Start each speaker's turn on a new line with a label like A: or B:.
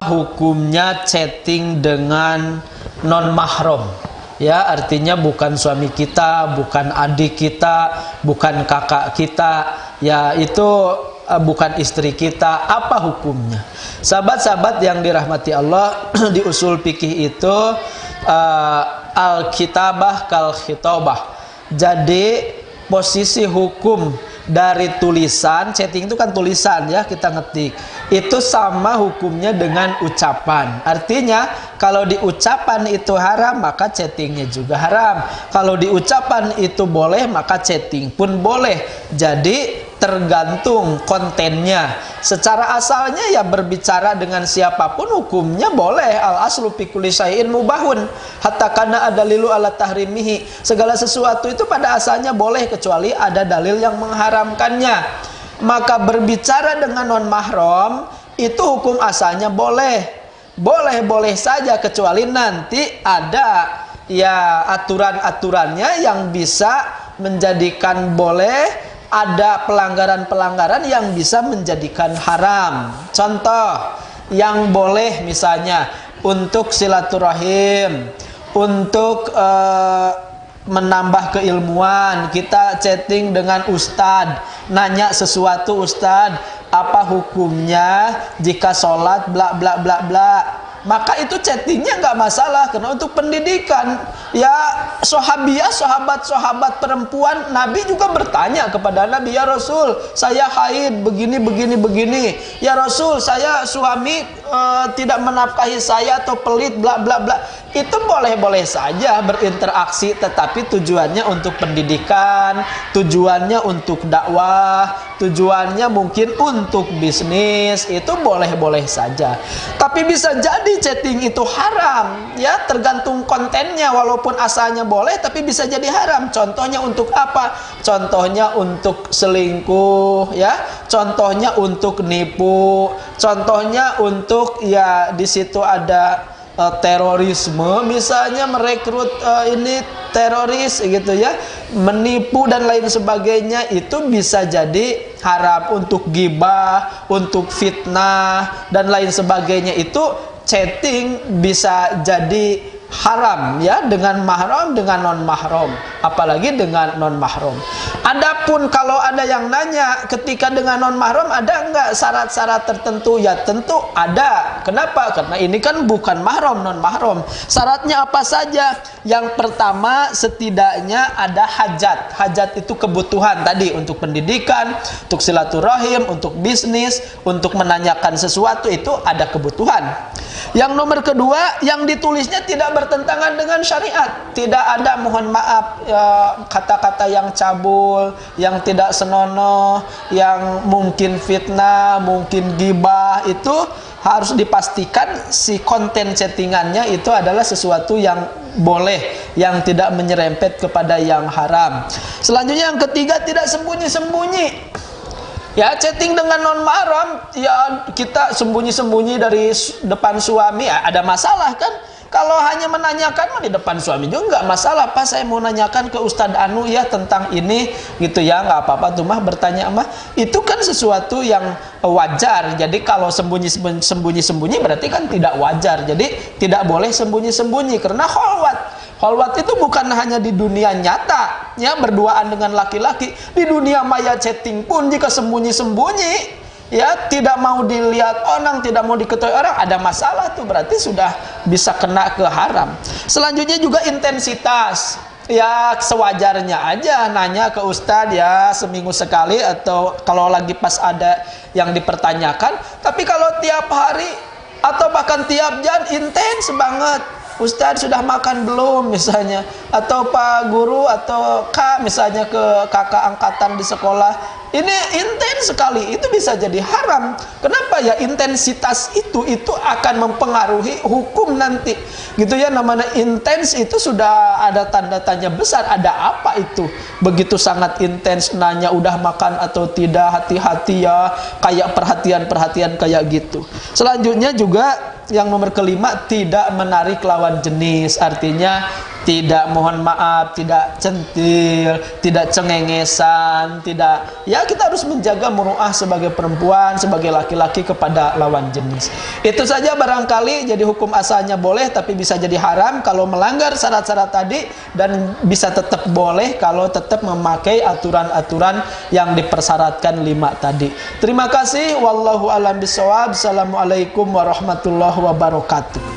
A: hukumnya chatting dengan non mahram? Ya, artinya bukan suami kita, bukan adik kita, bukan kakak kita, ya itu bukan istri kita. Apa hukumnya? Sahabat-sahabat yang dirahmati Allah, di usul fikih itu al-kitabah kal khitabah. Jadi posisi hukum dari tulisan, chatting itu kan tulisan ya, kita ngetik, itu sama hukumnya dengan ucapan. Artinya kalau di ucapan itu haram, maka chattingnya juga haram. Kalau di ucapan itu boleh, maka chatting pun boleh. Jadi tergantung kontennya. Secara asalnya ya berbicara dengan siapapun hukumnya boleh. Al aslu fi kulli syai'in mubahun hatta kana adalilu ala tahrimihi. Segala sesuatu itu pada asalnya boleh kecuali ada dalil yang mengharamkannya. Maka berbicara dengan non mahram itu hukum asalnya boleh. Boleh-boleh saja kecuali nanti ada ya aturan-aturannya yang bisa menjadikan boleh, ada pelanggaran-pelanggaran yang bisa menjadikan haram. Contoh yang boleh misalnya untuk silaturahim, untuk menambah keilmuan, kita chatting dengan ustadz, nanya sesuatu, ustadz apa hukumnya jika sholat bla bla bla bla, maka itu chattingnya nggak masalah karena untuk pendidikan. Ya sahabiah, sahabat-sahabat perempuan, Nabi juga bertanya kepada Nabi, ya Rasul saya haid begini begini begini, ya Rasul saya suami tidak menafkahi saya atau pelit bla bla bla. Itu boleh-boleh saja berinteraksi, tetapi tujuannya untuk pendidikan, tujuannya untuk dakwah, tujuannya mungkin untuk bisnis, itu boleh-boleh saja. Tapi bisa jadi chatting itu haram, ya tergantung kontennya. Walaupun asalnya boleh, tapi bisa jadi haram. Contohnya untuk apa? Contohnya untuk selingkuh, ya. Contohnya untuk nipu. Contohnya untuk ya di situ ada terorisme, misalnya merekrut ini teroris gitu ya, menipu dan lain sebagainya, itu bisa jadi haram. Untuk gibah, untuk fitnah dan lain sebagainya, itu chatting bisa jadi haram ya, dengan mahram, dengan non mahram, apalagi dengan non mahram. Adapun kalau ada yang nanya ketika dengan non mahram ada enggak syarat-syarat tertentu? Ya tentu ada. Kenapa? Karena ini kan bukan mahram, non mahram. Syaratnya apa saja? Yang pertama, setidaknya ada hajat. Hajat itu kebutuhan tadi, untuk pendidikan, untuk silaturahim, untuk bisnis, untuk menanyakan sesuatu, itu ada kebutuhan. Yang nomor kedua, yang ditulisnya tidak bertentangan dengan syariat. Tidak ada, mohon maaf, kata-kata yang cabul, yang tidak senonoh, yang mungkin fitnah, mungkin gibah. Itu harus dipastikan si konten chattingannya itu adalah sesuatu yang boleh, yang tidak menyerempet kepada yang haram. Selanjutnya yang ketiga, tidak sembunyi-sembunyi. Ya, chatting dengan non mahram, ya kita sembunyi-sembunyi dari depan suami, ya ada masalah kan? Kalau hanya menanyakan di depan suami juga nggak masalah. Pak, saya mau nanyakan ke Ustadz Anu ya tentang ini gitu ya, nggak apa-apa tuh mah, bertanya mah itu kan sesuatu yang wajar. Jadi kalau sembunyi-sembunyi berarti kan tidak wajar. Jadi tidak boleh sembunyi-sembunyi karena khalwat. Khalwat itu bukan hanya di dunia nyata, ya berduaan dengan laki-laki, di dunia maya chatting pun jika sembunyi-sembunyi, ya tidak mau dilihat orang, tidak mau diketahui orang, ada masalah tuh, berarti sudah bisa kena ke haram. Selanjutnya juga intensitas. Ya sewajarnya aja nanya ke ustadz ya seminggu sekali, atau kalau lagi pas ada yang dipertanyakan. Tapi kalau tiap hari atau bahkan tiap jam intens banget, Ustadz sudah makan belum misalnya, atau Pak Guru atau Kak misalnya ke kakak angkatan di sekolah, ini intens sekali, itu bisa jadi haram. Kenapa? Ya intensitas itu akan mempengaruhi hukum nanti gitu ya. Namanya intens itu sudah ada tanda tanya besar, ada apa itu begitu sangat intens, nanya udah makan atau tidak, hati-hati ya, kayak perhatian-perhatian kayak gitu. Selanjutnya juga yang nomor kelima, tidak menarik lawan jenis. Artinya tidak mohon maaf, tidak centil, tidak cengengesan, tidak, ya kita harus menjaga muruah sebagai perempuan, sebagai laki-laki kepada lawan jenis. Itu saja barangkali. Jadi hukum asalnya boleh tapi bisa jadi haram kalau melanggar syarat-syarat tadi, dan bisa tetap boleh kalau tetap memakai aturan-aturan yang dipersyaratkan 5 tadi. Terima kasih. Wallahu a'lam bishawab. Assalamualaikum warahmatullahi wabarakatuh.